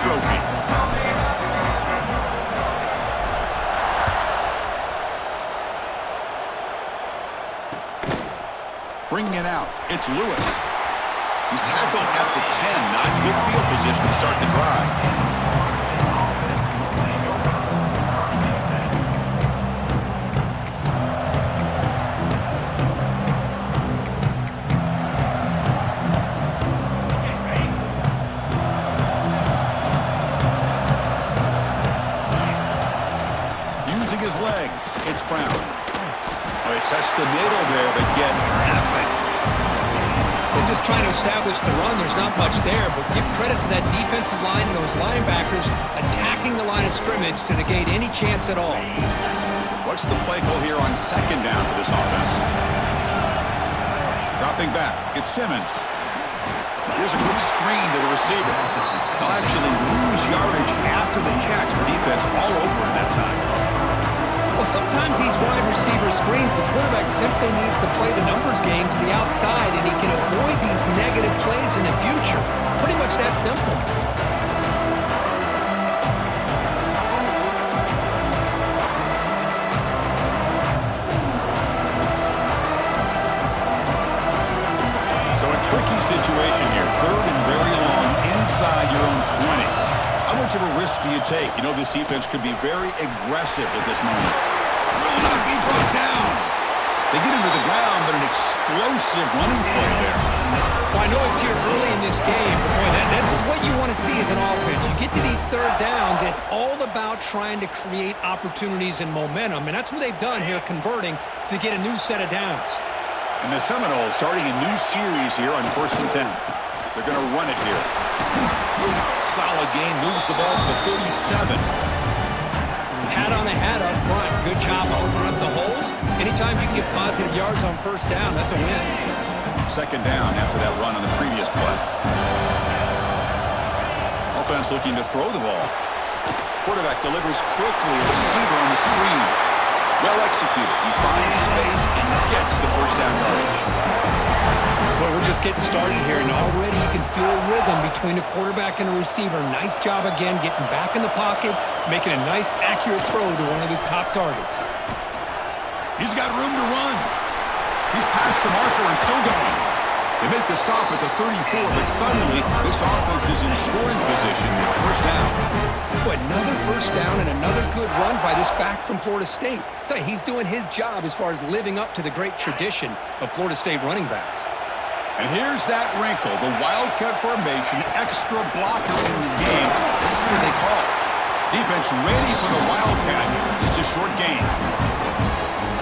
trophy. Bringing it out, it's Lewis. He's tackled at the 10, not good field position to start the drive. Using his legs, it's Brown. Oh, he tests the middle there, but get nothing. They're just trying to establish the run. There's not much there, but give credit to that defensive line and those linebackers attacking the line of scrimmage to negate any chance at all. What's the play call here on second down for this offense? Dropping back, it's Simmons. Here's a quick screen to the receiver. They'll actually lose yardage after the catch. The defense all over in that time. Well, sometimes these wide receiver screens, the quarterback simply needs to play the numbers game to the outside, and he can avoid these negative plays in the future. Pretty much that simple. So a tricky situation here. Third and very long inside your own 20. How much of a risk do you take? You know this defense could be very aggressive at this moment. Will not be brought down. They get him to the ground, but an explosive running play there. Well, I know it's here early in this game, but boy, this is what you want to see as an offense. You get to these third downs, it's all about trying to create opportunities and momentum, and that's what they've done here, converting to get a new set of downs. And the Seminoles starting a new series here on 1st and 10. They're going to run it here. Solid gain, moves the ball to the 37. Hat on a hat up front. Good job opening up the holes. Anytime you can get positive yards on first down, that's a win. Second down after that run on the previous play. Offense looking to throw the ball. Quarterback delivers quickly. A receiver on the screen. Well executed. He finds space and gets the first down yardage. Well, we're just getting started here, and already you can feel a rhythm between a quarterback and a receiver. Nice job again getting back in the pocket, making a nice, accurate throw to one of his top targets. He's got room to run. He's past the marker and still going. They make the stop at the 34, but suddenly this offense is in scoring position. First down. Boy, another first down and another good run by this back from Florida State. Tell you, he's doing his job as far as living up to the great tradition of Florida State running backs. And here's that wrinkle, the Wildcat formation, extra blocker in the game. This is what they call it. Defense ready for the Wildcat. Just a short gain.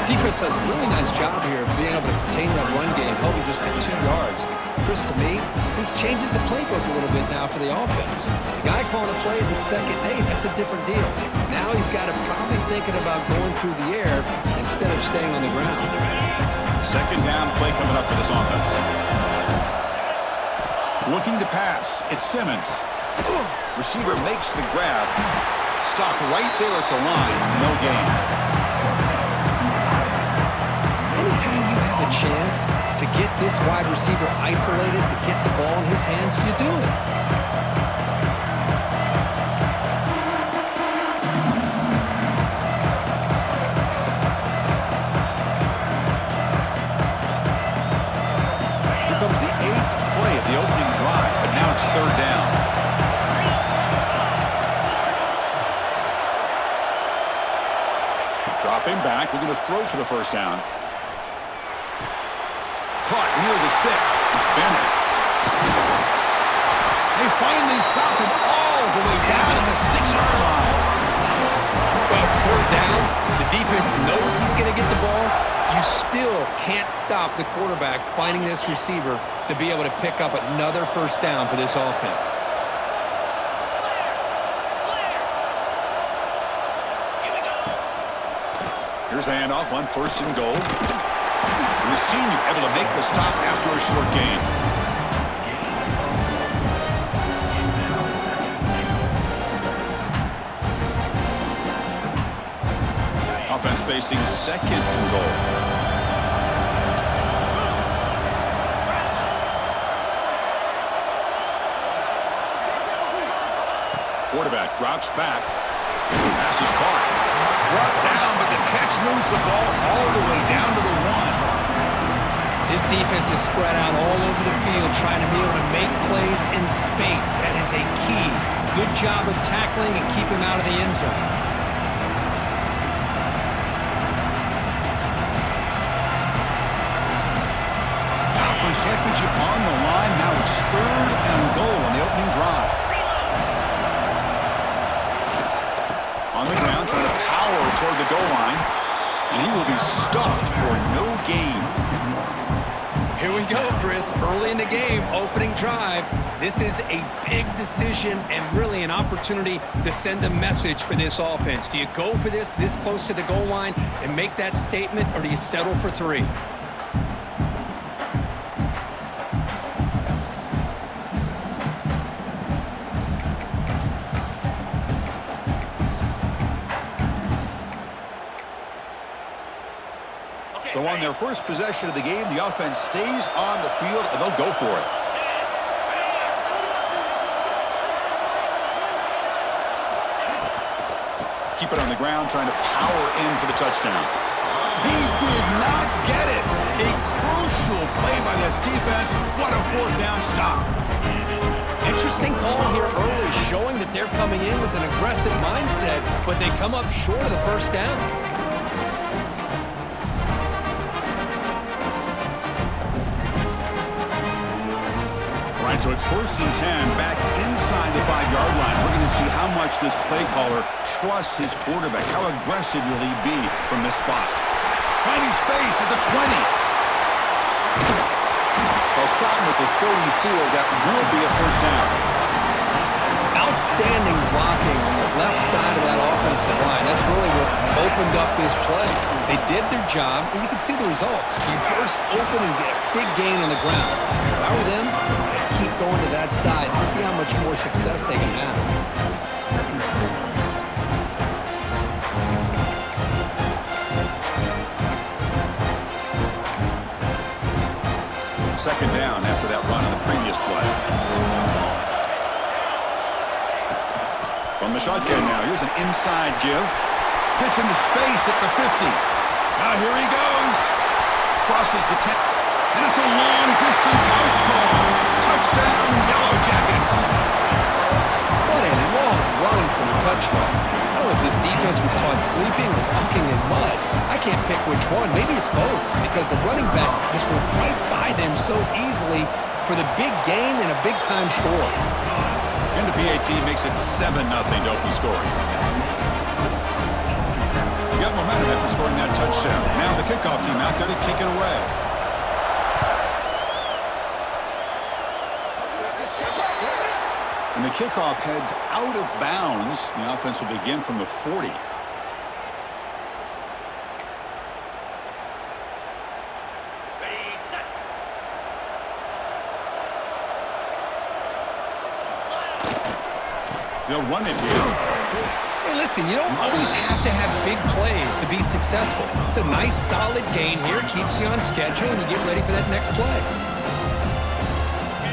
Defense does a really nice job here of being able to contain that run game, helping just get 2 yards. Chris, to me, this changes the playbook a little bit now for the offense. The guy calling the plays at 2nd and 8, that's a different deal. Now he's got to probably thinking about going through the air instead of staying on the ground. Second down play coming up for this offense. Looking to pass, it's Simmons. Receiver makes the grab. Stopped right there at the line. No gain. Anytime you have a chance to get this wide receiver isolated, to get the ball in his hands, you do it. Here comes the 8th play of the opening drive, but now it's third down. Dropping back, looking to throw for the first down. Caught near the sticks. It's Bennett. They finally stop him all the way down in the 6-yard line. Well, it's third down. The defense knows he's going to get the ball. You still can't stop the quarterback finding this receiver to be able to pick up another first down for this offense. Here's the handoff on 1st and goal. And the senior able to make the stop after a short gain. Offense facing 2nd and goal. Quarterback drops back. Pass is caught. Brought down, but the catch moves the ball all the way down to the 1. This defense is spread out all over the field, trying to be able to make plays in space. That is a key. Good job of tackling and keep him out of the end zone. Championship on the line. Now it's 3rd and goal on the opening drive. On the ground, trying to power toward the goal line. And he will be stuffed for no gain. Here we go, Chris. Early in the game, opening drive. This is a big decision and really an opportunity to send a message for this offense. Do you go for this close to the goal line and make that statement, or do you settle for 3? So on their first possession of the game, the offense stays on the field, and they'll go for it. Keep it on the ground, trying to power in for the touchdown. He did not get it. A crucial play by this defense. What a 4th down stop. Interesting call here early, showing that they're coming in with an aggressive mindset, but they come up short of the 1st down. So it's 1st and 10 back inside the 5-yard line. We're going to see how much this play caller trusts his quarterback. How aggressive will he be from this spot? Finding space at the 20. They'll stop him at the 34. That will be a 1st down. Outstanding blocking on the left side of that offensive line. That's really what opened up this play. They did their job, and you can see the results. You burst open and get a big gain on the ground. If I were them, I'd keep going to that side and see how much more success they can have. 2nd down after that run on the previous play. From the shotgun now, here's an inside give. Hits into space at the 50. Now here he goes. Crosses the 10. And it's a long-distance house call. Touchdown, Yellow Jackets. What a long run for the touchdown. I don't know if this defense was caught sleeping or walking in mud. I can't pick which one. Maybe it's both, because the running back just went right by them so easily for the big gain and a big-time score. And the PAT makes it 7-0 to open scoring. You got momentum after scoring that touchdown. Now the kickoff team out there to kick it away. And the kickoff heads out of bounds. The offense will begin from the 40. They'll run it here. Hey, listen, you don't always have to have big plays to be successful. It's a nice, solid gain here. Keeps you on schedule, and you get ready for that next play.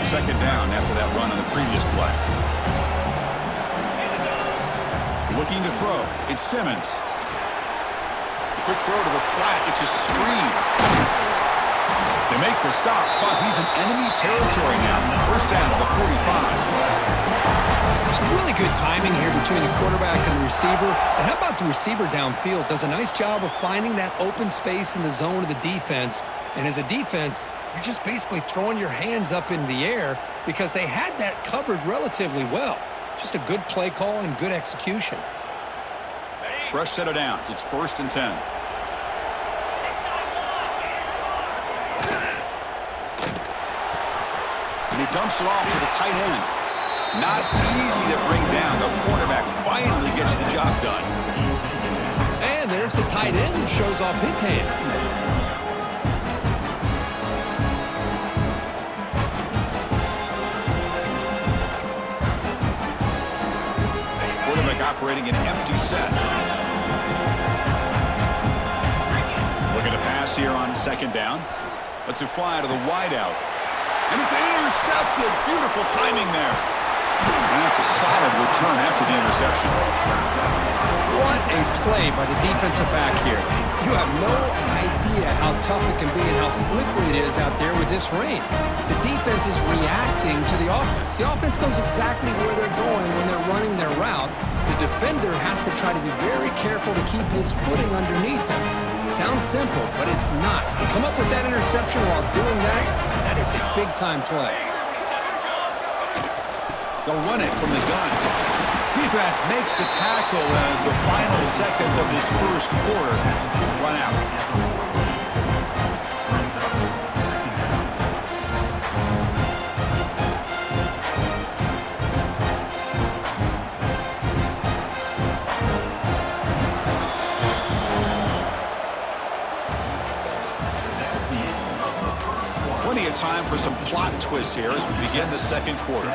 2nd down after that run on the previous play. Looking to throw. It's Simmons. A quick throw to the flat. It's a screen. They make the stop, but he's in enemy territory now. 1st down to the 45. It's really good timing here between the quarterback and the receiver. And how about the receiver downfield? Does a nice job of finding that open space in the zone of the defense. And as a defense, you're just basically throwing your hands up in the air because they had that covered relatively well. Just a good play call and good execution. Fresh set of downs. It's 1st and 10. And he dumps it off to the tight end. Not easy to bring down. The quarterback finally gets the job done. And there's the tight end who shows off his hands. Quarterback operating an empty set. Looking to pass here on 2nd down. Lets it fly to the wideout. And it's intercepted. Beautiful timing there. And That's a solid return after the interception. What a play by the defensive back here. You have no idea how tough it can be and how slippery it is out there with this rain. The defense is reacting to the offense. The offense knows exactly where they're going when they're running their route. The defender has to try to be very careful to keep his footing underneath him. Sounds simple, but it's not. They come up with that interception while doing that. That is a big-time play. They'll run it from the gun. Defense makes the tackle as the final seconds of this first quarter run out. 'Plenty of time for some plot twists here as we begin the second quarter.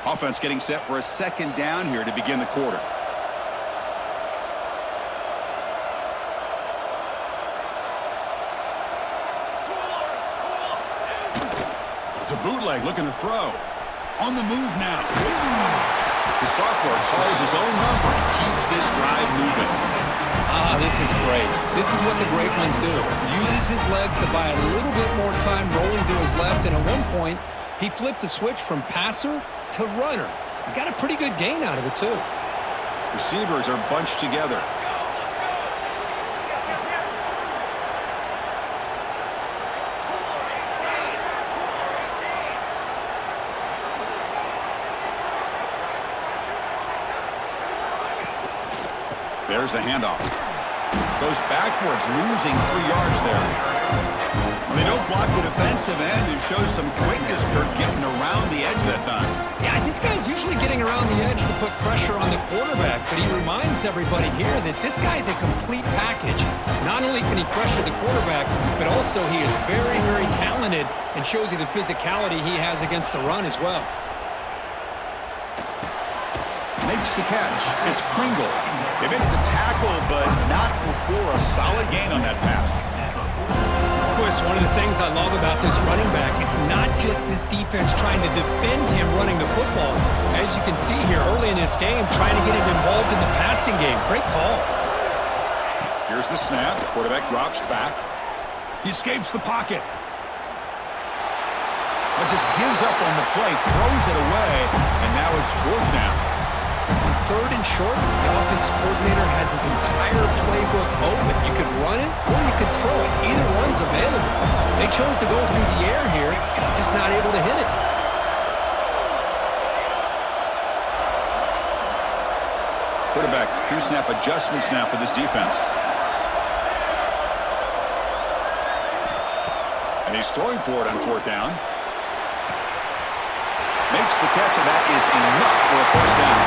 Offense getting set for a second down here to begin the quarter. It's a bootleg looking to throw. On the move now. The sophomore calls his own number and keeps this drive moving. This is great. This is what the great ones do. Uses his legs to buy a little bit more time rolling to his left, and at one point, he flipped the switch from passer to runner. He got a pretty good gain out of it, too. Receivers are bunched together. There's the handoff. Goes backwards, losing 3 yards there. When they don't block the defensive end, it shows some quickness, Kirk, getting around the edge that time. Yeah, this guy's usually getting around the edge to put pressure on the quarterback, but he reminds everybody here that this guy's a complete package. Not only can he pressure the quarterback, but also he is very, very talented and shows you the physicality he has against the run as well. Makes the catch. It's Pringle. They make the tackle, but not before a solid gain on that pass. Boy, it's one of the things I love about this running back. It's not just this defense trying to defend him running the football. As you can see here early in this game, trying to get him involved in the passing game. Great call. Here's the snap. Quarterback drops back. He escapes the pocket. But just gives up on the play, throws it away, and now it's 4th down. On 3rd and short, the offense coordinator has his entire playbook open. You could run it or you could throw it. Either one's available. They chose to go through the air here, just not able to hit it. Quarterback, pre-snap adjustments now for this defense. And he's throwing for it on 4th down. Makes the catch, and that is enough for a 1st down.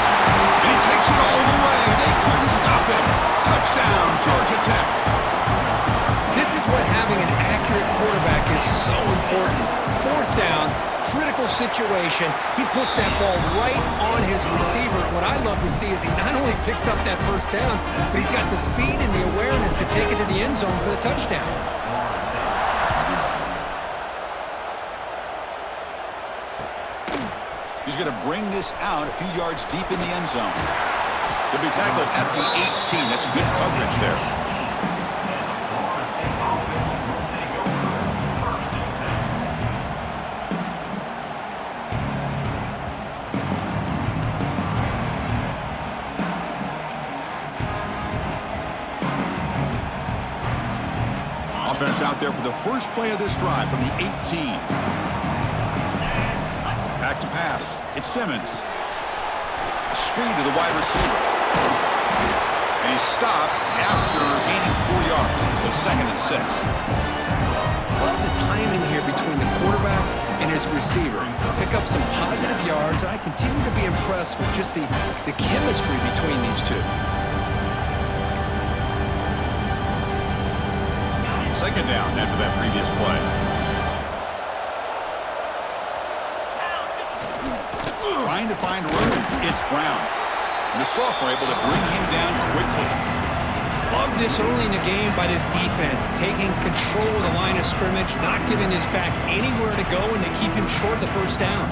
And he takes it all the way. They couldn't stop him. Touchdown, Georgia Tech. This is what having an accurate quarterback is so important. 4th down, critical situation. He puts that ball right on his receiver. What I love to see is he not only picks up that 1st down, but he's got the speed and the awareness to take it to the end zone for the touchdown. He's going to bring this out a few yards deep in the end zone. He'll be tackled at the 18. That's good coverage there. Offense out there for the first play of this drive from the 18. Back to pass. It's Simmons. A screen to the wide receiver. And he's stopped after gaining 4 yards. So 2nd and 6. Love the timing here between the quarterback and his receiver. Pick up some positive yards, and I continue to be impressed with just the chemistry between these two. 2nd down after that previous play. Trying to find room. It's Brown. And the sophomore able to bring him down quickly. Love this early in the game by this defense, taking control of the line of scrimmage, not giving this back anywhere to go, and they keep him short of the first down.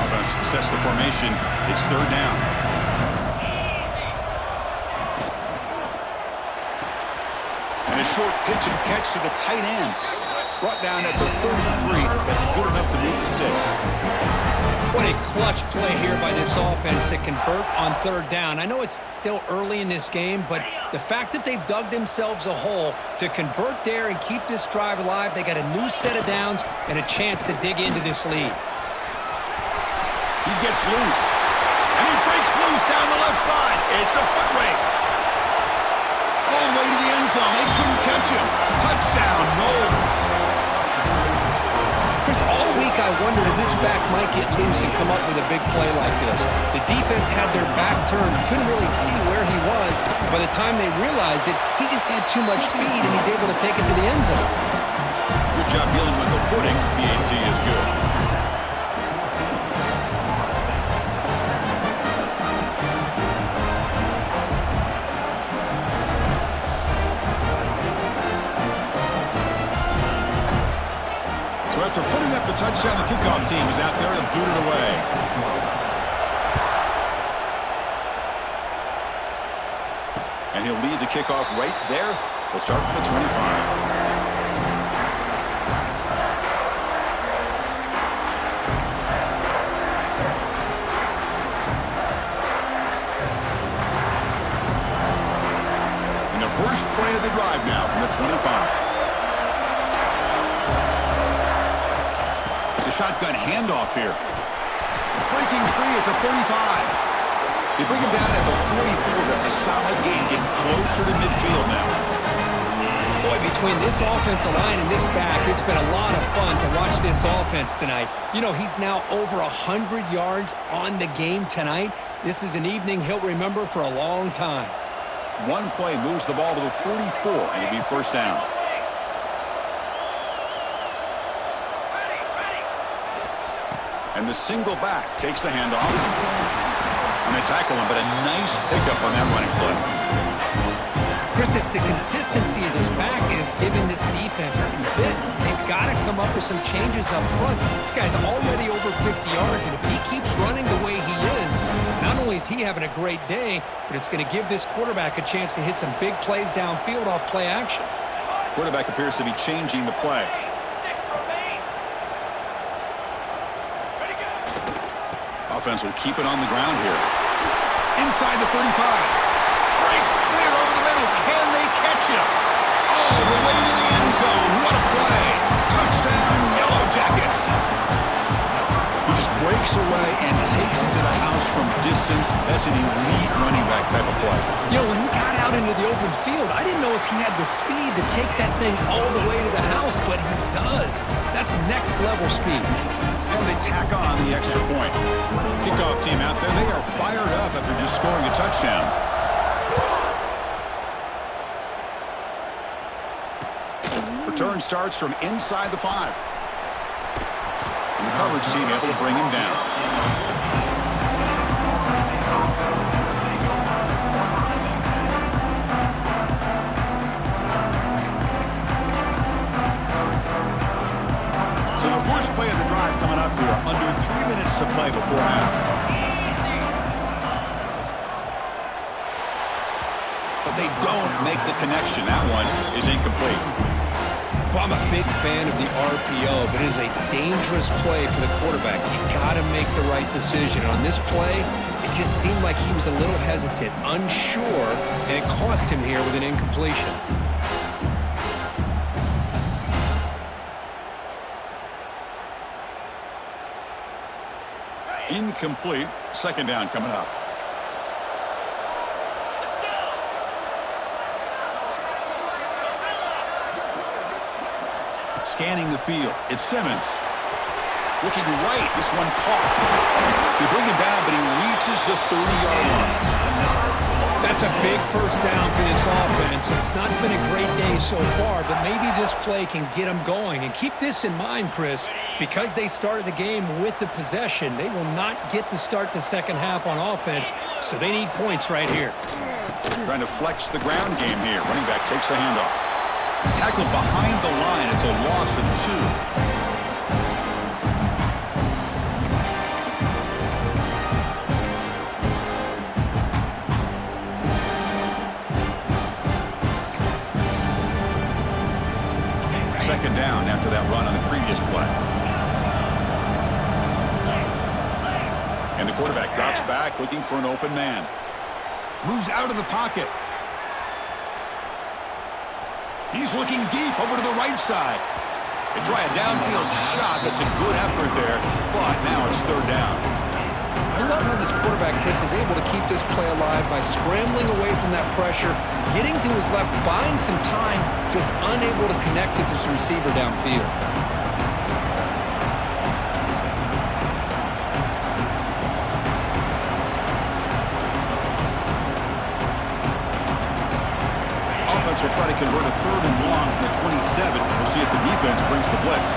Offense sets the formation. It's third down. And a short pitch and catch to the tight end. Brought down at the 33. That's good enough to move the sticks. What a clutch play here by this offense to convert on third down. I know it's still early in this game, but the fact that they've dug themselves a hole to convert there and keep this drive alive, they got a new set of downs and a chance to dig into this lead. He gets loose, and he breaks loose down the left side. It's a foot race. All the way to the end zone. They couldn't catch him. Touchdown, Knowles. Chris, all week I wondered if this back might get loose and come up with a big play like this. The defense had their back turned, couldn't really see where he was. By the time they realized it, he just had too much speed, and he's able to take it to the end zone. Good job dealing with the footing. BAT is good. After putting up the touchdown, the kickoff team is out there to boot it away. And he'll lead the kickoff right there. He'll start from the 25. And the first play of the drive now from the 25. Shotgun handoff here. Breaking free at the 35. They bring him down at the 44. That's a solid gain, getting closer to midfield now. Boy, between this offensive line and this back, it's been a lot of fun to watch this offense tonight. You know, he's now over 100 yards on the game tonight. This is an evening he'll remember for a long time. One play moves the ball to the 44, and it'll be first down. And the single back takes the handoff. And they tackle him, but a nice pickup on that running play. Chris, it's the consistency of this back is giving this defense fits. They've got to come up with some changes up front. This guy's already over 50 yards, and if he keeps running the way he is, not only is he having a great day, but it's going to give this quarterback a chance to hit some big plays downfield off play action. Quarterback appears to be changing the play. Offense will keep it on the ground here. Inside the 35. Breaks clear over the middle. Can they catch him? All the way to the end zone. What a play. Touchdown, Yellow Jackets. He just breaks away and takes it to the house from distance. That's an elite running back type of play. You know, when he got out into the open field, I didn't know if he had the speed to take that thing all the way to the house, but he does. That's next level speed. And they tack on the extra point. Kickoff team out there, they are fired up after just scoring a touchdown. Return starts from inside the 5. And the coverage team able to bring him down. So the first play of the drive coming up here, under 3 minutes to play before half. But they don't make the connection. That one is incomplete. Well, I'm a big fan of the RPO, but it is a dangerous play for the quarterback. You got to make the right decision. On this play, it just seemed like he was a little hesitant, unsure, and it cost him here with an incompletion. Incomplete. Second down coming up. Scanning the field. It's Simmons. Looking right. This one caught. They bring him down, but he reaches the 30-yard line. That's a big first down for this offense. It's not been a great day so far, but maybe this play can get them going. And keep this in mind, Chris, because they started the game with the possession, they will not get to start the second half on offense, so they need points right here. Trying to flex the ground game here. Running back takes the handoff. Tackled behind the line. It's a loss of 2. Second down after that run on the previous play. And the quarterback drops back looking for an open man. Moves out of the pocket. He's looking deep over to the right side. They try a downfield shot. That's a good effort there, but now it's third down. I love how this quarterback, Chris, is able to keep this play alive by scrambling away from that pressure, getting to his left, buying some time, just unable to connect to his receiver downfield. Offense will try to convert a third and long from the 27. We'll see if the defense brings the blitz.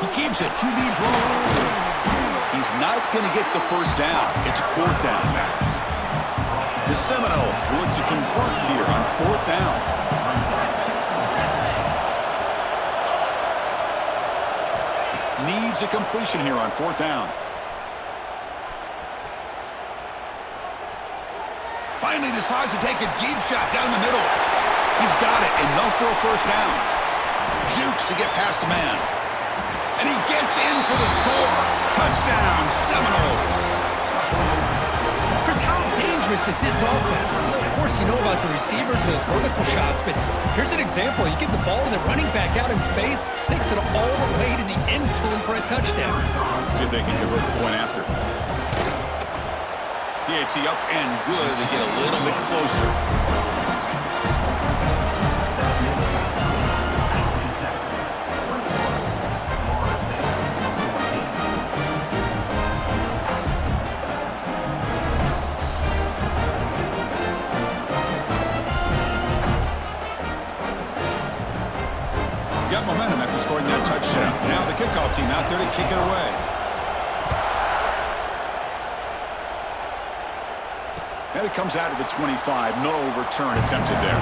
He keeps it. QB draw. He's not going to get the first down. It's fourth down now. The Seminoles will look to convert here on fourth down. Needs a completion here on fourth down. Finally decides to take a deep shot down the middle. He's got it. Enough for a first down. Jukes to get past a man. And he gets in for the score. Touchdown, Seminoles. Chris, how dangerous is this offense? Of course, you know about the receivers, those vertical shots, but here's an example. You get the ball to the running back out in space, takes it all the way to the end zone for a touchdown. See if they can convert the point after. PAT up and good to get a little bit closer. Got momentum after scoring that touchdown. Now the kickoff team out there to kick it away. And it comes out of the 25. No return attempted there.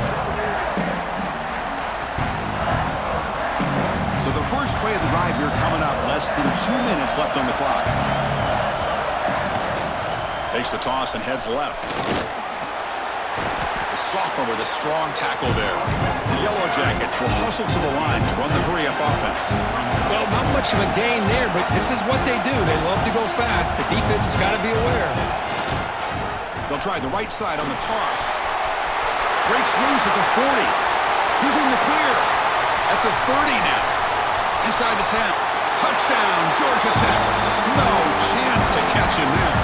So the first play of the drive here coming up. Less than 2 minutes left on the clock. Takes the toss and heads left. The sophomore with a strong tackle there. The Yellow Jackets will hustle to the line to run the hurry-up offense. Well, not much of a gain there, but this is what they do. They love to go fast. The defense has got to be aware. They'll try the right side on the toss. Breaks loose at the 40. He's in the clear. At the 30 now. Inside the 10. Touchdown, Georgia Tech. No chance to catch him there.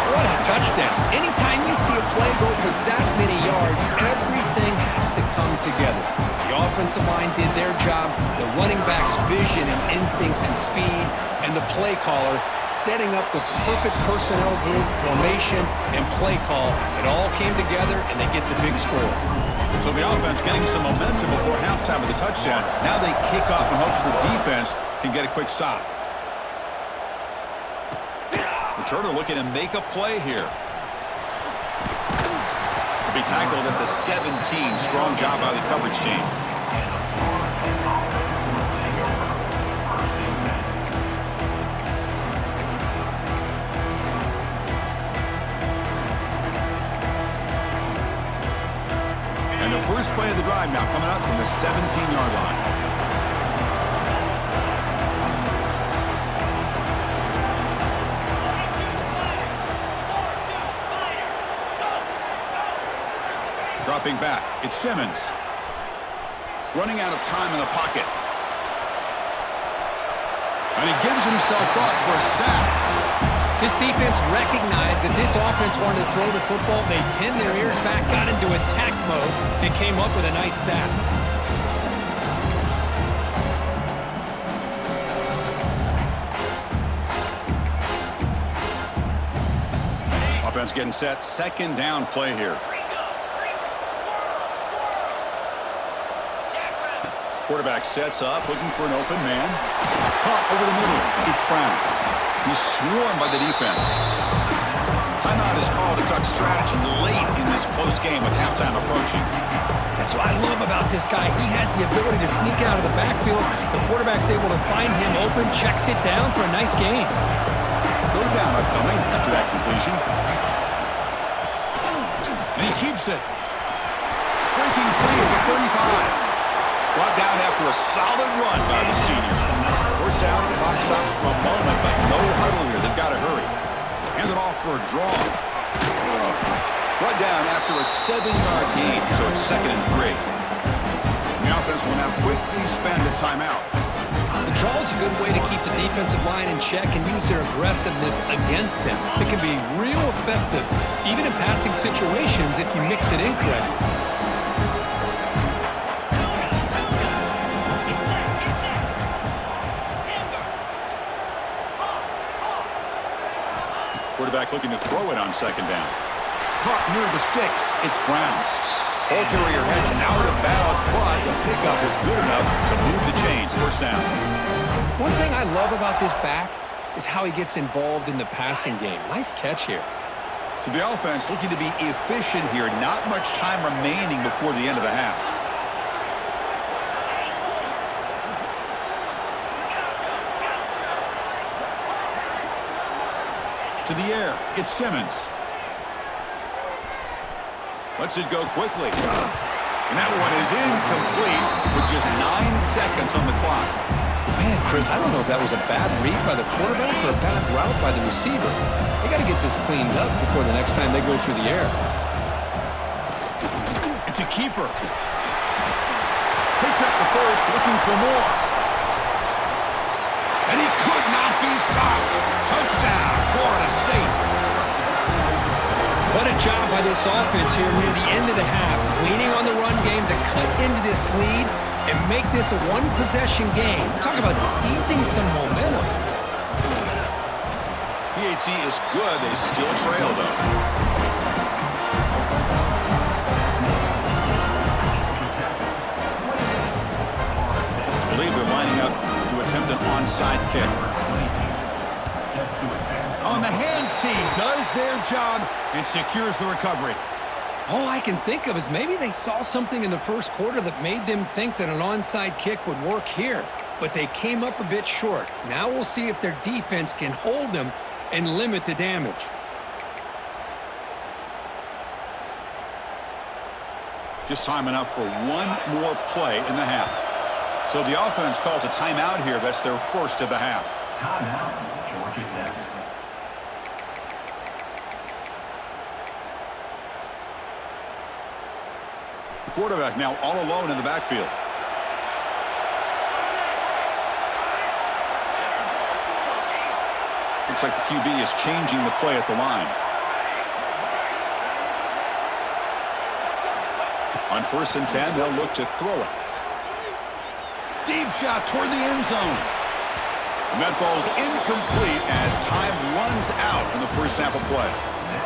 What a touchdown. Anytime you see a play go for that many yards, everything has to come together. The offensive line did their job, the running back's vision and instincts and speed, and the play caller setting up the perfect personnel group, formation, and play call. It all came together, and they get the big score. So the offense getting some momentum before halftime of the touchdown. Now they kick off in hopes the defense can get a quick stop. Returner looking to make a play here. To be tackled at the 17. Strong job by the coverage team. And the first play of the drive now coming up from the 17-yard line. Dropping back, it's Simmons. Running out of time in the pocket. And he gives himself up for a sack. This defense recognized that this offense wanted to throw the football. They pinned their ears back, got into attack mode, and came up with a nice sack. offense getting set. Second down play here. Quarterback sets up, looking for an open man. Caught over the middle. It's Brown. He's swarmed by the defense. Timeout is called to talk strategy late in this close game with halftime approaching. That's what I love about this guy. He has the ability to sneak out of the backfield. The quarterback's able to find him open, checks it down for a nice gain. Third down upcoming after that completion. And he keeps it. Breaking free at the 35. Brought down after a solid run by the senior. First down, the clock stops for a moment, but no huddle here. They've got to hurry. Hand it off for a draw. Brought down after a 7-yard gain, so it's 2nd and 3. The offense will now quickly spend a timeout. The draw is a good way to keep the defensive line in check and use their aggressiveness against them. It can be real effective, even in passing situations, if you mix it incorrectly. Quarterback looking to throw it on second down. Caught near the sticks. It's Brown. Ball carrier heads out of bounds, but the pickup is good enough to move the chains. First down. One thing I love about this back is how he gets involved in the passing game. Nice catch here. So the offense looking to be efficient here. Not much time remaining before the end of the half. To the air, it's Simmons. Lets it go quickly. And that one is incomplete with just 9 seconds on the clock. Man, Chris, I don't know if that was a bad read by the quarterback or a bad route by the receiver. They got to get this cleaned up before the next time they go through the air. It's a keeper. Picks up the first, looking for more. And he could not be stopped. Touchdown, Florida State. What a job by this offense here near the end of the half. Leaning on the run game to cut into this lead and make this a one-possession game. Talk about seizing some momentum. PHC is good. They still trail, though. I believe they're lining up to attempt an onside kick. On the hands team does their job and secures the recovery. All I can think of is maybe they saw something in the first quarter that made them think that an onside kick would work here. But they came up a bit short. Now we'll see if their defense can hold them and limit the damage. Just time enough for one more play in the half. So the offense calls a timeout here. That's their first of the half. Timeout, Georgia Tech. The quarterback now all alone in the backfield. Looks like the QB is changing the play at the line. On 1st and 10, they'll look to throw it. Deep shot toward the end zone. And that falls incomplete as time runs out in the first half of play.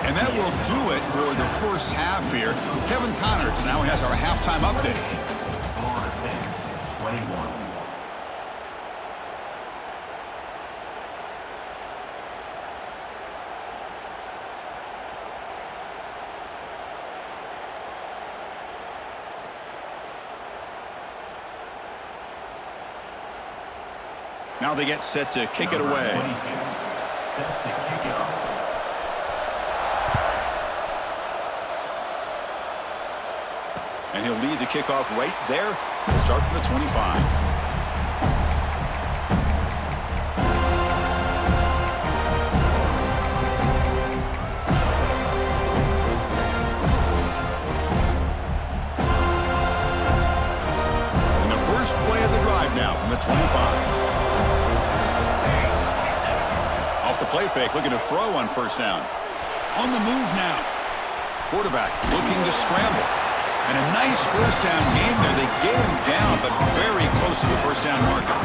And that will do it for the first half here. Kevin Connors now has our halftime update. Florida State, 21. Now they get set to kick it away. Set to kick it off. And he'll lead the kickoff right there. We'll start from the 25. And the first play of the drive now from the 25. Off the play fake, looking to throw on first down. On the move now. Quarterback looking to scramble. And a nice first down game there. They get him down, but very close to the first down marker.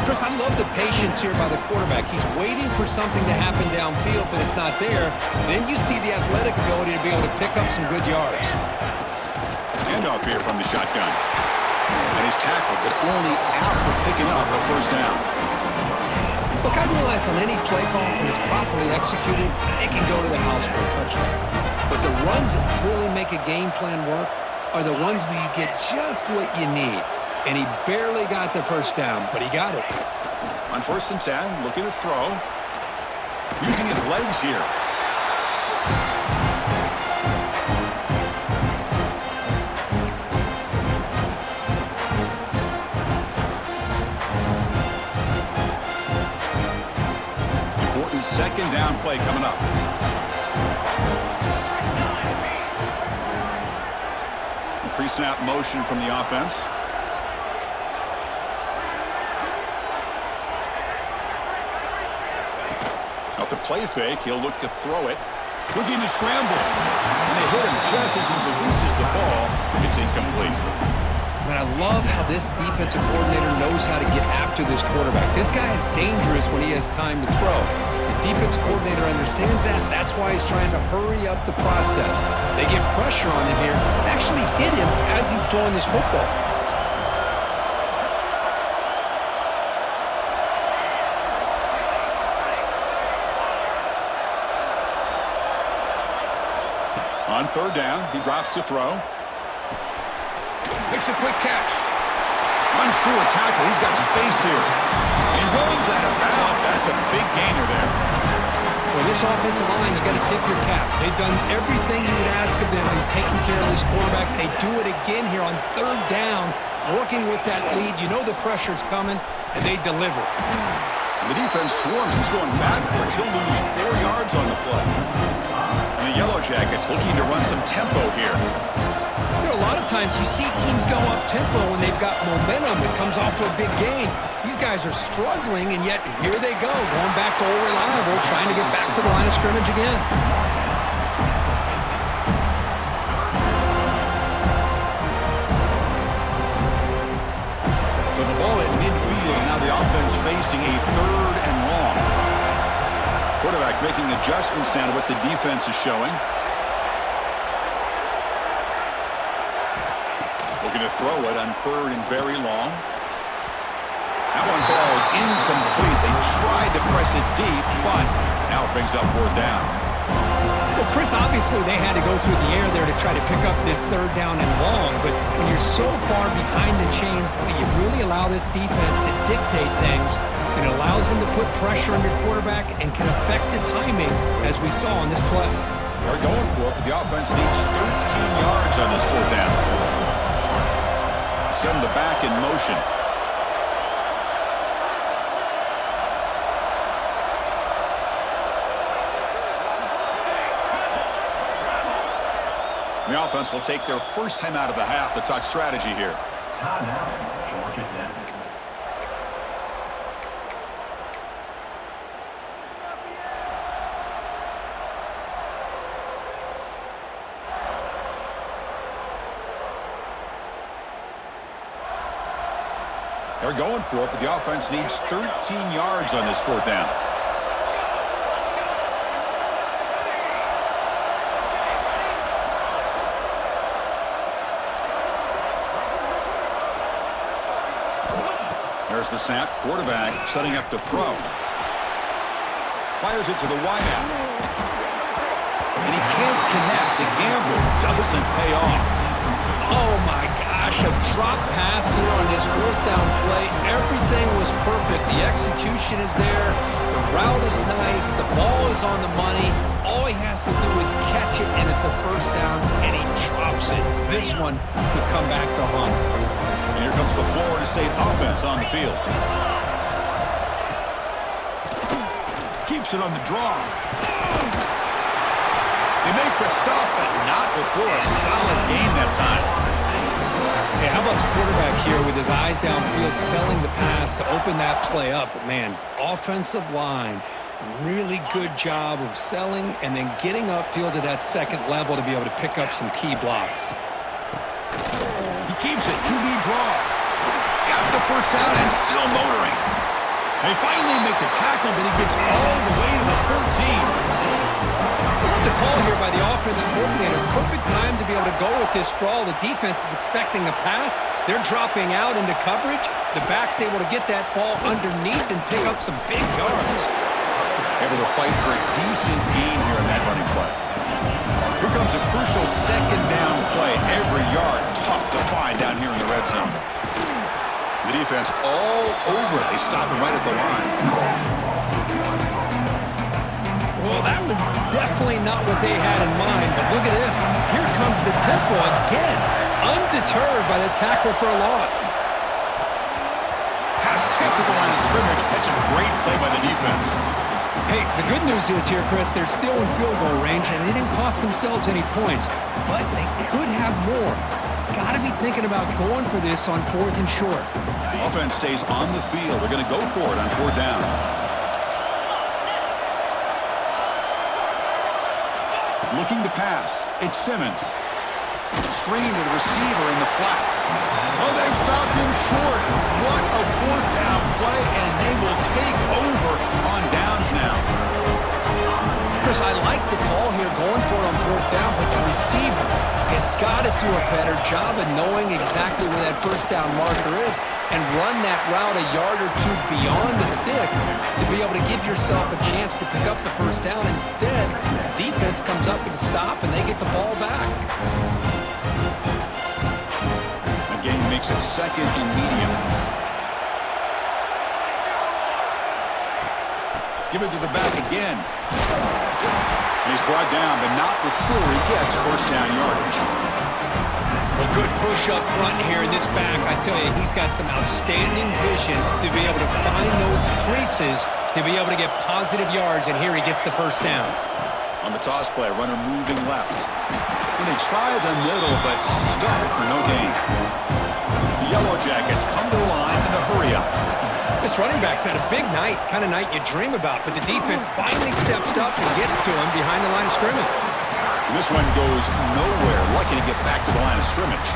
Chris, I love the patience here by the quarterback. He's waiting for something to happen downfield, but it's not there. Then you see the athletic ability to be able to pick up some good yards. Handoff here from the shotgun. And he's tackled, but only after picking up a first down. Look, I realize on any play call, when it's properly executed, it can go to the house for a touchdown. But the runs that really make a game plan work are the ones where you get just what you need. And he barely got the first down, but he got it. On 1st and 10, looking to throw. Using his legs here. Important second down play coming up. Pre-snap motion from the offense. Off the play fake, he'll look to throw it. Looking to scramble. And they hit him just as he releases the ball. It's incomplete. Man, I love how this defensive coordinator knows how to get after this quarterback. This guy is dangerous when he has time to throw. The defensive coordinator understands that. That's why he's trying to hurry up the process. They get pressure on him here. Actually hit him as he's throwing this football. On 3rd down, he drops to throw. Makes a quick catch. Runs through a tackle. He's got space here. And he runs out of bounds. That's a big gainer there. Well, this offensive line, you got to tip your cap. They've done everything you would ask of them in taking care of this quarterback. They do it again here on 3rd down, working with that lead. You know the pressure's coming, and they deliver. And the defense swarms. He's going backwards. He'll lose 4 yards on the play. And the Yellow Jackets looking to run some tempo here. You know, a lot of times you see teams go up-tempo when they've got momentum. It comes off to a big gain. These guys are struggling, and yet here they go, going back to old reliable, trying to get back to the line of scrimmage again. So the ball at midfield. Now the offense facing a 3rd and long. Quarterback making adjustments down to what the defense is showing. Looking to throw it on 3rd and very long. That one falls incomplete. They tried to press it deep, but now it brings up 4th down. Well, Chris, obviously they had to go through the air there to try to pick up this 3rd down and long, but when you're so far behind the chains, boy, you really allow this defense to dictate things. It allows them to put pressure on your quarterback and can affect the timing, as we saw on this play. They're going for it, but the offense needs 13 yards on this 4th down. Send the back in motion. The offense will take their first time out of the half to talk strategy here. Timeout, Georgia Tech. They're going for it, but the offense needs 13 yards on this 4th down. There's the snap. Quarterback setting up to throw. Fires it to the wideout. And he can't connect. The gamble doesn't pay off. Oh, my gosh, a drop pass here on this 4th down play. Everything was perfect. The execution is there. The route is nice. The ball is on the money. All he has to do is catch it, and it's a 1st down, and he drops it. This one could come back to haunt him. And here comes the Florida State offense on the field. Keeps it on the draw. They make the stop, but not before a solid gain that time. Hey, how about the quarterback here with his eyes downfield, selling the pass to open that play up? But, man, offensive line, really good job of selling and then getting upfield to that 2nd level to be able to pick up some key blocks. He keeps it. QB draw. Got the 1st down and still motoring. They finally make the tackle, but he gets all the way to the 14. I love the call here by the offense coordinator. Perfect time to be able to go with this draw. The defense is expecting a pass. They're dropping out into coverage. The back's able to get that ball underneath and pick up some big yards. Able to fight for a decent gain here in that running play. Here comes a crucial second down play. Every yard tough to find down here in the red zone. The defense all over it. They stop him right at the line. Well, that was definitely not what they had in mind, but look at this. Here comes the tempo again, undeterred by the tackle for a loss. Pass tipped to the line of scrimmage. That's a great play by the defense. Hey, the good news is here, Chris, they're still in field goal range, and they didn't cost themselves any points, but they could have more. Got to be thinking about going for this on 4th and short. The offense stays on the field. They're going to go for it on 4th down. Looking to pass. It's Simmons. Screen to the receiver in the flat. Oh, they've stopped him short. What a 4th down play, and they will take over on downs now. Chris, I like the call here going for it on 4th down, but the receiver has got to do a better job of knowing exactly where that 1st down marker is and run that route a yard or two beyond the sticks to be able to give yourself a chance to pick up the 1st down. Instead, the defense comes up with a stop and they get the ball back. Again, makes it 2nd and medium. Give it to the back again. And he's brought down, but not before he gets 1st down yardage. A good push up front here in this back. I tell you, he's got some outstanding vision to be able to find those creases to be able to get positive yards, and here he gets the 1st down. On the toss play, runner moving left. And they try the middle, but stuck for no gain. The Yellow Jackets come to the line in a hurry-up. This running back's had a big night, kind of night you dream about, but the defense finally steps up and gets to him behind the line of scrimmage. And this one goes nowhere. Lucky to get back to the line of scrimmage.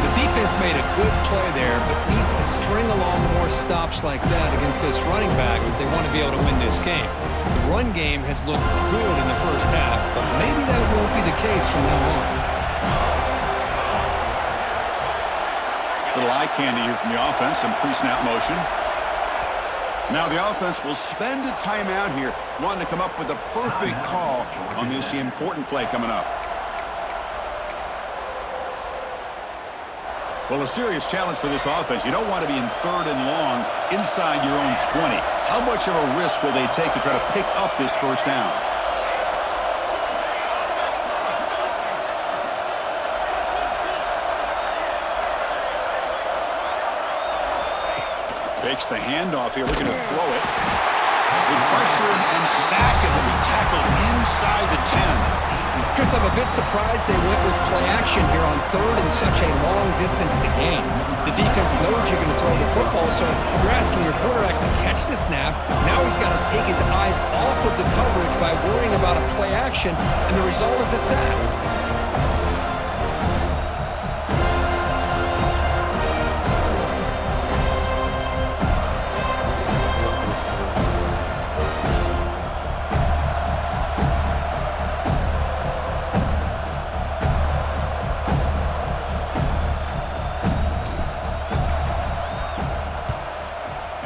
The defense made a good play there, but needs to string along more stops like that against this running back if they want to be able to win this game. The run game has looked good in the 1st half, but maybe that won't be the case from now on. Little eye candy here from the offense, some pre-snap motion. Now the offense will spend a timeout here, wanting to come up with the perfect call on this important play coming up. Well, a serious challenge for this offense. You don't want to be in 3rd and long inside your own 20. How much of a risk will they take to try to pick up this 1st down? Fakes the handoff here, looking to throw it. With pressure and sack, it will be tackled inside the 10. Chris, I'm a bit surprised they went with play action here on 3rd and such a long distance to gain. The defense knows you're going to throw the football, so you're asking your quarterback to catch the snap. Now he's got to take his eyes off of the coverage by worrying about a play action, and the result is a sack.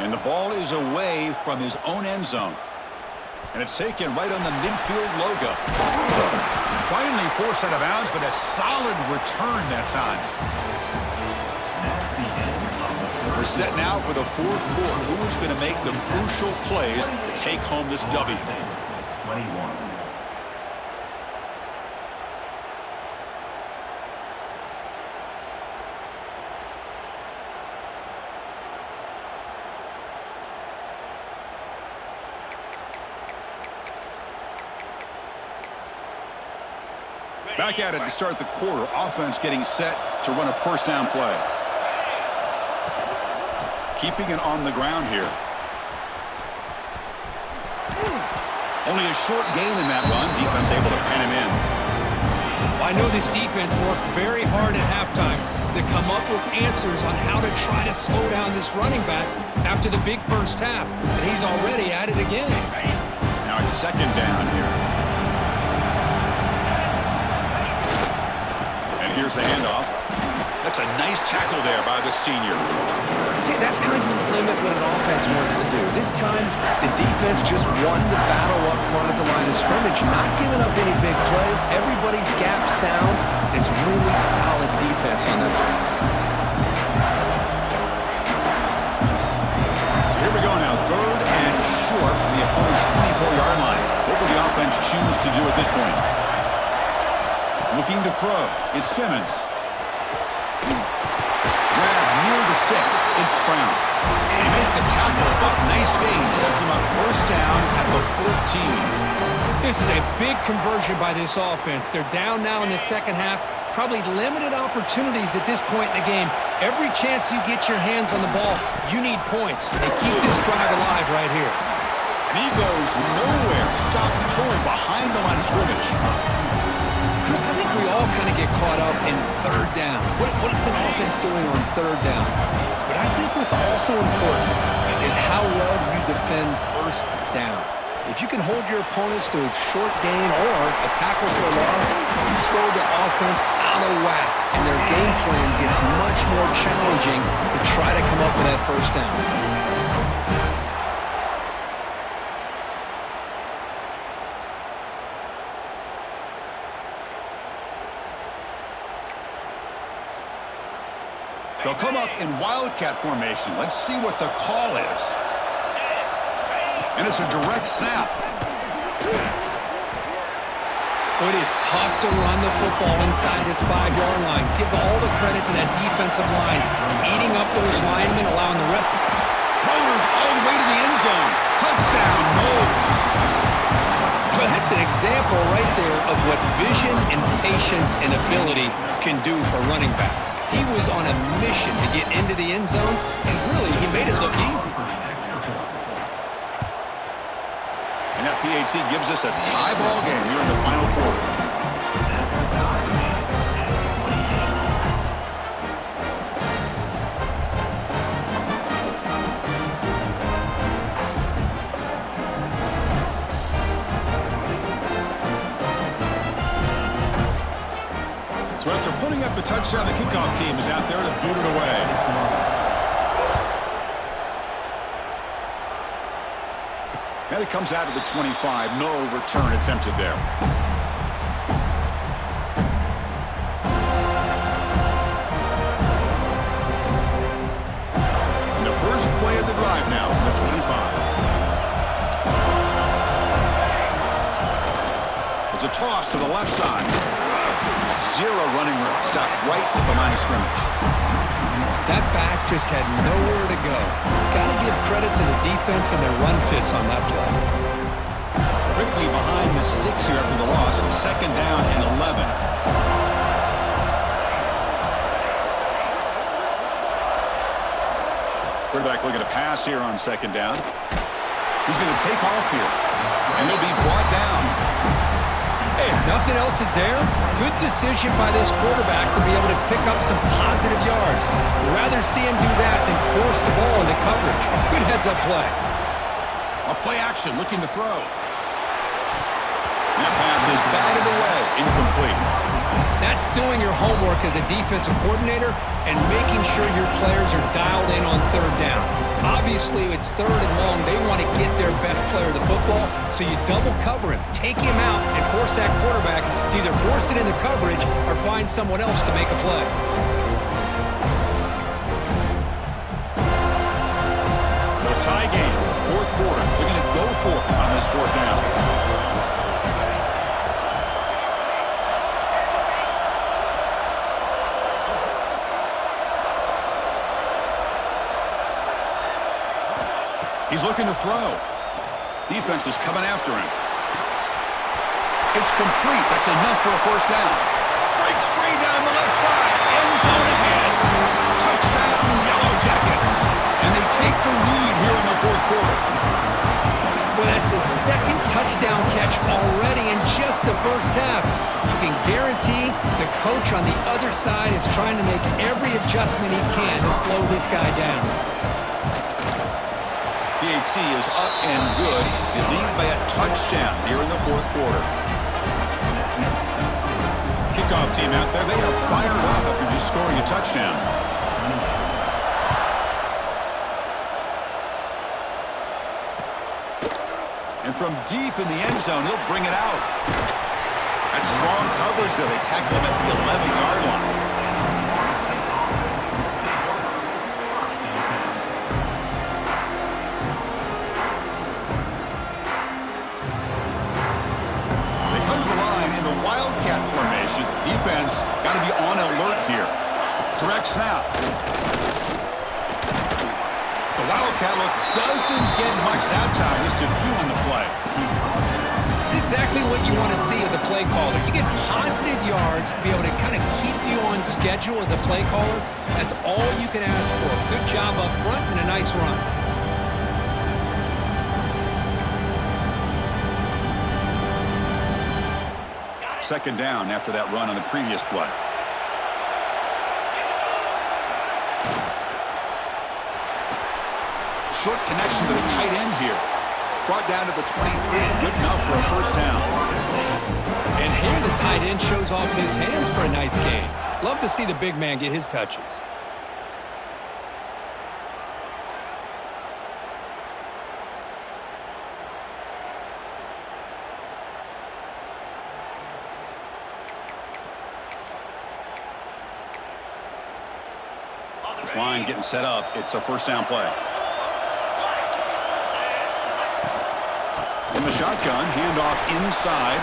And the ball is away from his own end zone. And it's taken right on the midfield logo. Finally forced out of bounds, but a solid return that time. We're set now for the 4th quarter. Who is going to make the crucial plays to take home this W? 21. Back at it to start the quarter. Offense getting set to run a 1st down play. Keeping it on the ground here. Only a short gain in that run. Defense able to pen him in. I know this defense worked very hard at halftime to come up with answers on how to try to slow down this running back after the big first half, and he's already at it again. Now it's second down here. And here's the handoff. That's a nice tackle there by the senior. See, that's how you limit what an offense wants to do. This time, the defense just won the battle up front at the line of scrimmage, not giving up any big plays. Everybody's gap sound. It's really solid defense on that play. So here we go now, third and short from the opponent's 24-yard line. What will the offense choose to do at this point? Looking to throw. It's Simmons. Near the sticks, it's Brown. They make the tackle, but nice game. Sets him up first down at the 14. This is a big conversion by this offense. They're down now in the second half. Probably limited opportunities at this point in the game. Every chance you get your hands on the ball, you need points. And keep this drive alive right here. And he goes nowhere. Stop cold behind the line of scrimmage. Chris, I think we all kind of get caught up in third down. What is an offense doing on third down? But I think what's also important is how well you defend first down. If you can hold your opponents to a short gain or a tackle for a loss, you throw the offense out of whack, and their game plan gets much more challenging to try to come up with that first down. They'll come up in Wildcat formation. Let's see what the call is. And it's a direct snap. It is tough to run the football inside this 5-yard line. Give all the credit to that defensive line, eating up those linemen, allowing the rest of... Rollers all the way to the end zone. Touchdown, Knowles. Well, that's an example right there of what vision and patience and ability can do for running back. He was on a mission to get into the end zone, and really, he made it look easy. And that PAT gives us a tie ball game here in the final quarter. So after putting up a touchdown, the kickoff team is out there to boot it away. And it comes out of the 25. No return attempted there. And the first play of the drive now from the 25. It's a toss to the left side. Zero running room. Stopped right at the line of scrimmage. That back just had nowhere to go. Got to give credit to the defense and their run fits on that play. Quickly behind the sticks here after the loss. Second down and 11. Quarterback looking to pass here on second down. He's going to take off here. And he'll be brought down. Hey, if nothing else is there, good decision by this quarterback to be able to pick up some positive yards. We'd rather see him do that than force the ball into coverage. Good heads-up play. A play action looking to throw. That pass is batted away, incomplete. That's doing your homework as a defensive coordinator and making sure your players are dialed in on third down. Obviously, it's third and long. They want to get their best player of the football, so you double cover him, take him out, and force that quarterback to either force it into coverage or find someone else to make a play. So tie game, fourth quarter. They're going to go for it on this fourth down. He's looking to throw. Defense is coming after him. It's complete. That's enough for a first down. Breaks free down the left side. End zone ahead. Touchdown, Yellow Jackets. And they take the lead here in the fourth quarter. Well, that's his second touchdown catch already in just just the first half. You can guarantee the coach on the other side is trying to make every adjustment he can to slow this guy down. PAT is up and good. They lead by a touchdown here in the fourth quarter. Kickoff team out there, they are fired up after just scoring a touchdown. And from deep in the end zone, he'll bring it out. That's strong coverage, though. They tackle him at the 11-yard line. They come to the line in the Wildcat formation. Defense got to be on alert here. Direct snap. The Wildcat look doesn't get much that time. Just a few on the play. It's exactly what you want to see as a play caller. You get positive yards to be able to kind of keep you on schedule as a play caller. That's all you can ask for. Good job up front and a nice run. Second down after that run on the previous play. Short connection to the tight end here. Brought down to the 23. Good enough for a first down. And here the tight end shows off his hands for a nice gain. Love to see the big man get his touches. This line getting set up. It's a first down play. In the shotgun, handoff inside.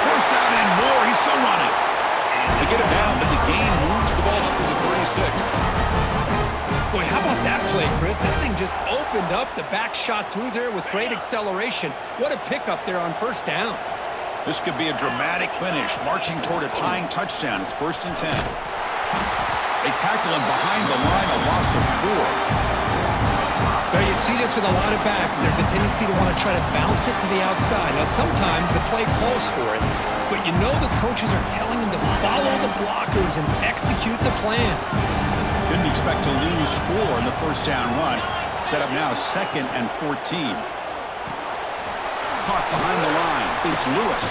First down and more. He's still running. They get him down, but the gain moves the ball up to the 36. Boy, how about that play, Chris? That thing just opened up. The back shot through there with great acceleration. What a pickup there on first down. This could be a dramatic finish, marching toward a tying touchdown. It's 1st and 10. They tackle him behind the line, a loss of 4. Well, you see this with a lot of backs. There's a tendency to want to try to bounce it to the outside. Now, sometimes the play calls for it, but you know the coaches are telling them to follow the blockers and execute the plan. Didn't expect to lose 4 in the first down run. Set up now 2nd and 14. Caught behind the line. It's Lewis.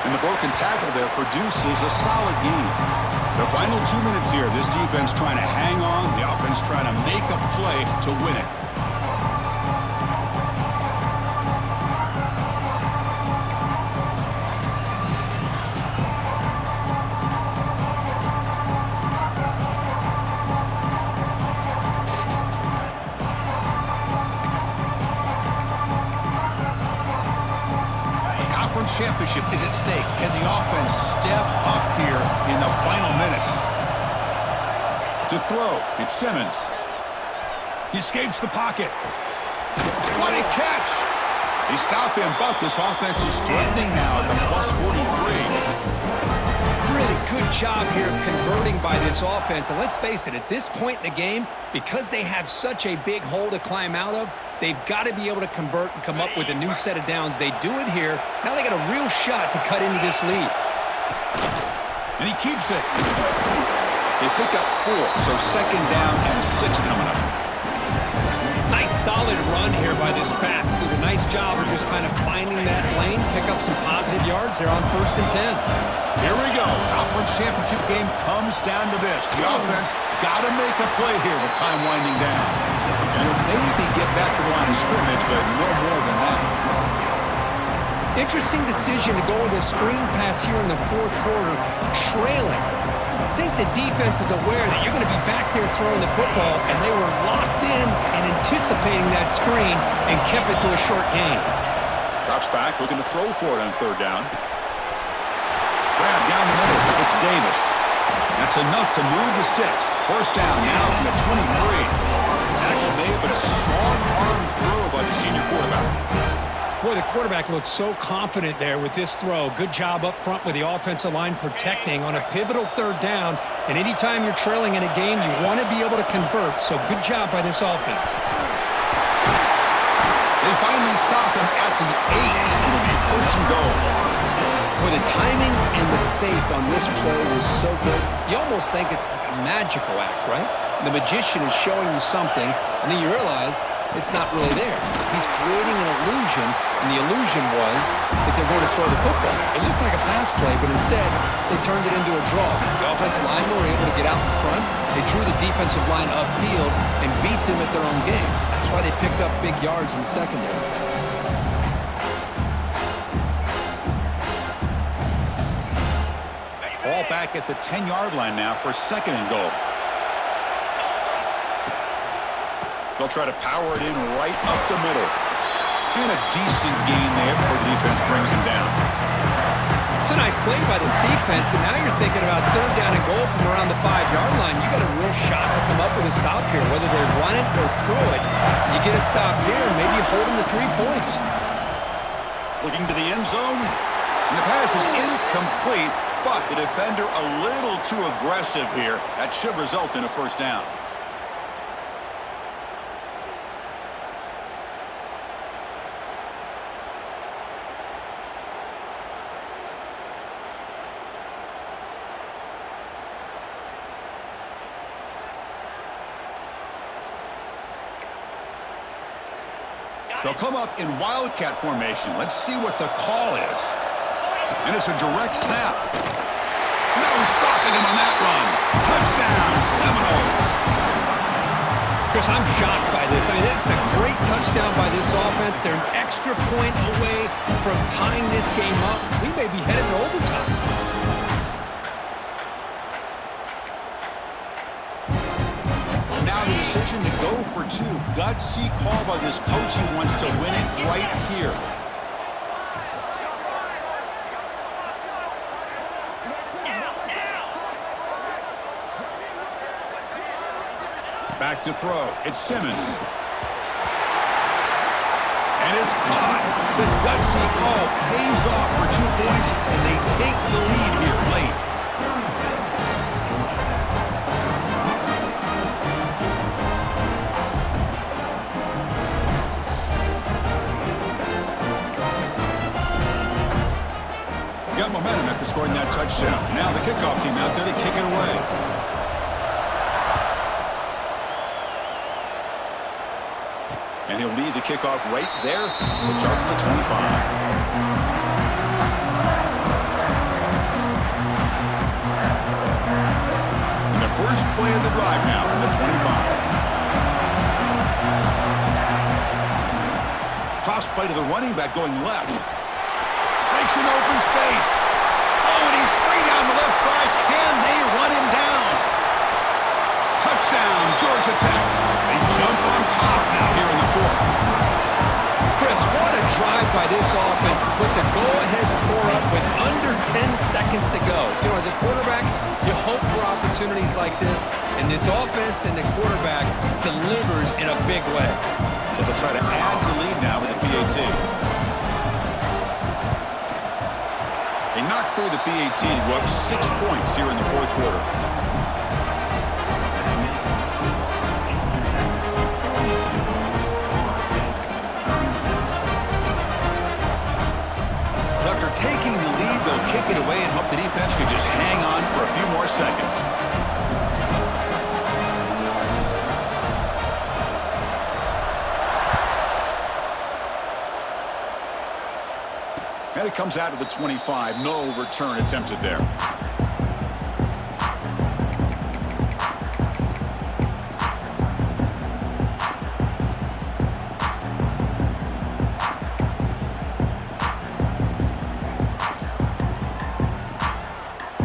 And the broken tackle there produces a solid gain. The final 2 minutes here, this defense trying to hang on, the offense trying to make a play to win it. Championship is at stake. Can the offense step up here in the final minutes? To throw, it's Simmons. He escapes the pocket. What a catch! They stop him, but this offense is threatening now at the plus 43. Really good job here of converting by this offense. And let's face it, at this point in the game, because they have such a big hole to climb out of, they've got to be able to convert and come up with a new set of downs. They do it here. Now they got a real shot to cut into this lead. And he keeps it. They pick up 4, so 2nd down and 6 coming up. Nice solid run here by this back. Did a nice job of just kind of finding that lane, pick up some positive yards. They're on 1st and 10. Here we go. Conference championship game comes down to this. The offense got to make a play here with time winding down. And he'll maybe get back to the line of scrimmage, but no more than that. Interesting decision to go with a screen pass here in the fourth quarter, trailing. I think the defense is aware that you're going to be back there throwing the football, and they were locked in and anticipating that screen and kept it to a short gain. Drops back, looking to throw for it on 3rd down. Grab down the middle. It's Davis. That's enough to move the sticks. 1st down now from the 23. Tackle made, but a strong arm throw by the senior quarterback. Boy, the quarterback looks so confident there with this throw. Good job up front with the offensive line protecting on a pivotal 3rd down. And anytime you're trailing in a game, you want to be able to convert. So good job by this offense. They finally stop him at the 8. It'll be 1st and goal. Well, the timing and the fake on this play was so good, you almost think it's like a magical act, right? The magician is showing you something, and then you realize it's not really there. He's creating an illusion, and the illusion was that they're going to throw the football. It looked like a pass play, but instead, they turned it into a draw. The offensive linemen were able to get out in front. They drew the defensive line upfield and beat them at their own game. That's why they picked up big yards in the secondary. Ball back at the 10-yard line now for 2nd and goal. They'll try to power it in right up the middle. And a decent gain there before the defense brings him down. It's a nice play by this defense, and now you're thinking about 3rd down and goal from around the 5-yard line. You got a real shot to come up with a stop here, whether they run it or throw it. You get a stop here, and maybe you hold them to 3 points. Looking to the end zone. And the pass is incomplete, but the defender a little too aggressive here. That should result in a 1st down. They'll come up in wildcat formation. Let's see what the call is. And it's a direct snap. No stopping him on that run. Touchdown, Seminoles. Chris, I'm shocked by this. I mean, this is a great touchdown by this offense. They're an extra point away from tying this game up. We may be headed to overtime. Now the decision to go for 2. Gutsy call by this coach. He wants to win it right here. Back to throw. It's Simmons. And it's caught. The gutsy call pays off for 2 points, and they take the lead here late. Got momentum after scoring that touchdown. Now the kickoff team out there to kick it away. And he'll lead the kickoff right there. We'll start from the 25. And the first play of the drive now from the 25. Toss play to the running back going left. Breaks an open space. Oh, and he's free down the left side. Can they run him down? Touchdown, Georgia Tech. They jump on top now here in the 4th. Chris, what a drive by this offense to put the go-ahead score up with under 10 seconds to go. You know, as a quarterback, you hope for opportunities like this, and this offense and the quarterback delivers in a big way. So they'll try to add the lead now with the PAT. They knocked through the PAT to go up 6 points here in the 4th quarter. So after taking the lead, they'll kick it away and hope the defense could just hang on for a few more seconds. And it comes out to the 25. No return attempted there.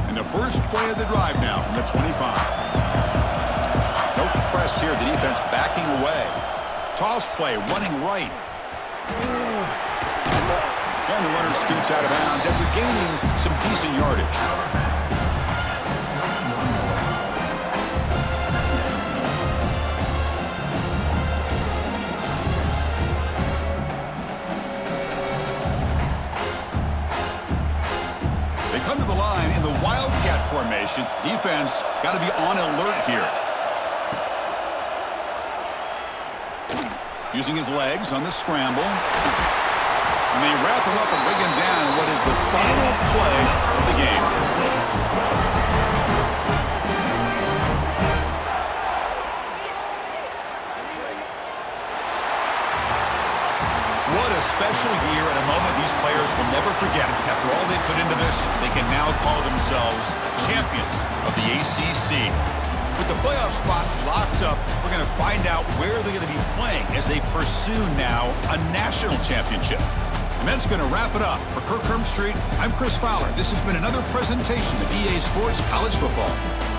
And the first play of the drive now from the 25. No press here. The defense backing away. Toss play, running right. And the runner scoots out of bounds after gaining some decent yardage. They come to the line in the wildcat formation. Defense got to be on alert here. Using his legs on the scramble. And they wrap him up and bring him down in what is the final play of the game. What a special year and a moment these players will never forget. After all they put into this, they can now call themselves champions of the ACC. With the playoff spot locked up, we're going to find out where they're going to be playing as they pursue now a national championship. And that's going to wrap it up. For Kirk Street, I'm Chris Fowler. This has been another presentation of EA Sports College Football.